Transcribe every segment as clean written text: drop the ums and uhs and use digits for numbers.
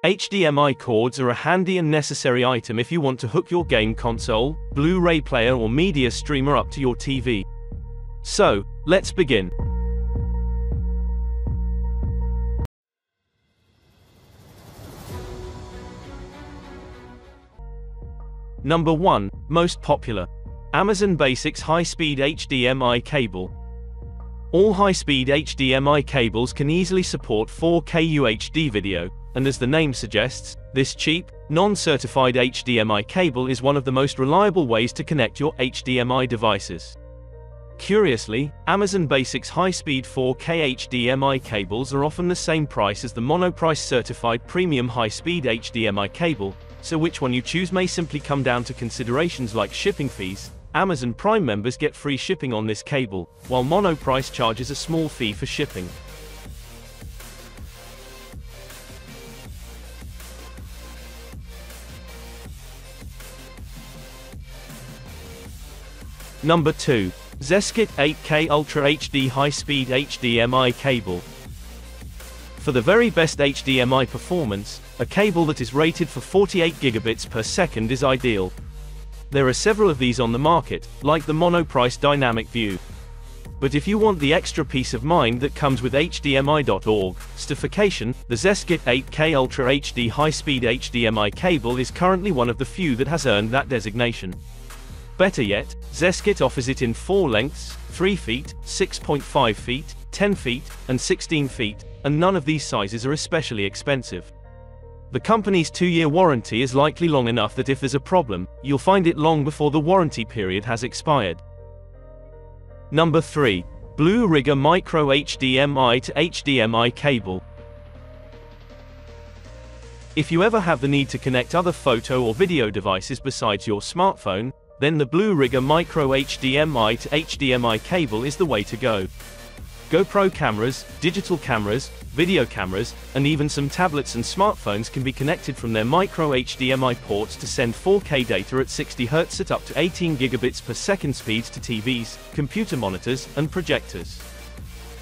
HDMI cords are a handy and necessary item if you want to hook your game console, Blu-ray player or media streamer up to your TV. So, let's begin. Number 1. Most popular. Amazon Basics High-Speed HDMI Cable. All high-speed HDMI cables can easily support 4K UHD video, and as the name suggests, this cheap, non-certified HDMI cable is one of the most reliable ways to connect your HDMI devices. Curiously, Amazon Basics high-speed 4K HDMI cables are often the same price as the Monoprice certified premium high-speed HDMI cable, so which one you choose may simply come down to considerations like shipping fees. Amazon Prime members get free shipping on this cable, while Monoprice charges a small fee for shipping. Number 2. Zeskit 8K Ultra HD High-Speed HDMI Cable. For the very best HDMI performance, a cable that is rated for 48 gigabits per second is ideal. There are several of these on the market, like the Monoprice Dynamic View. But if you want the extra peace of mind that comes with HDMI.org certification, the Zeskit 8K Ultra HD High-Speed HDMI cable is currently one of the few that has earned that designation. Better yet, Zeskit offers it in 4 lengths: 3 feet, 6.5 feet, 10 feet, and 16 feet, and none of these sizes are especially expensive. The company's 2-year warranty is likely long enough that if there's a problem, you'll find it long before the warranty period has expired. Number 3. BlueRigger Micro HDMI to HDMI Cable. If you ever have the need to connect other photo or video devices besides your smartphone, then the BlueRigger Micro HDMI to HDMI cable is the way to go. GoPro cameras, digital cameras, video cameras, and even some tablets and smartphones can be connected from their micro HDMI ports to send 4K data at 60 Hz at up to 18 gigabits per second speeds to TVs, computer monitors, and projectors.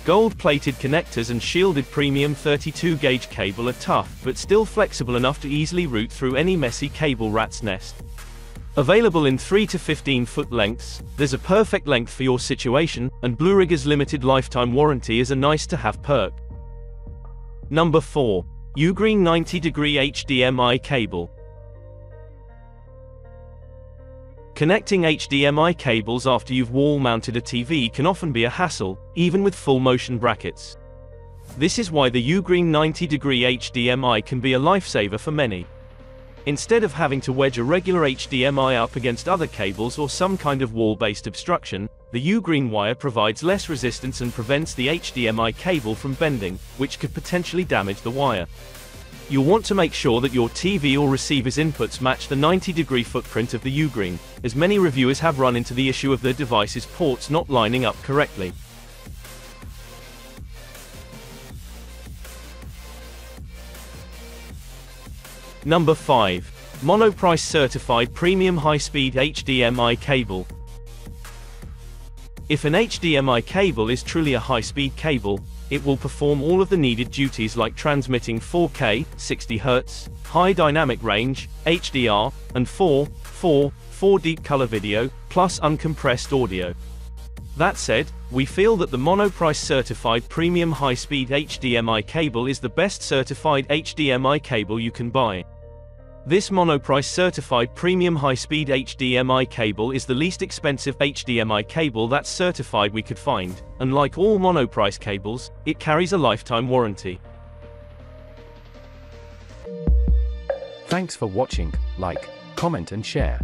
Gold-plated connectors and shielded premium 32-gauge cable are tough but still flexible enough to easily route through any messy cable rat's nest. Available in 3 to 15-foot lengths, there's a perfect length for your situation, and BlueRigger's limited lifetime warranty is a nice-to-have perk. Number 4. Ugreen 90-degree HDMI Cable. Connecting HDMI cables after you've wall-mounted a TV can often be a hassle, even with full-motion brackets. This is why the Ugreen 90-degree HDMI can be a lifesaver for many. Instead of having to wedge a regular HDMI up against other cables or some kind of wall-based obstruction, the Ugreen wire provides less resistance and prevents the HDMI cable from bending, which could potentially damage the wire. You'll want to make sure that your TV or receiver's inputs match the 90-degree footprint of the Ugreen, as many reviewers have run into the issue of their device's ports not lining up correctly. Number 5. Monoprice Certified Premium High-Speed HDMI Cable. If an HDMI cable is truly a high-speed cable, it will perform all of the needed duties like transmitting 4K, 60 Hz, high dynamic range, HDR, and 4 deep color video, plus uncompressed audio. That said, we feel that the Monoprice Certified Premium High-Speed HDMI cable is the best certified HDMI cable you can buy. This Monoprice certified premium high-speed HDMI cable is the least expensive HDMI cable that's certified we could find, and like all Monoprice cables, it carries a lifetime warranty. Thanks for watching. Like, comment and share.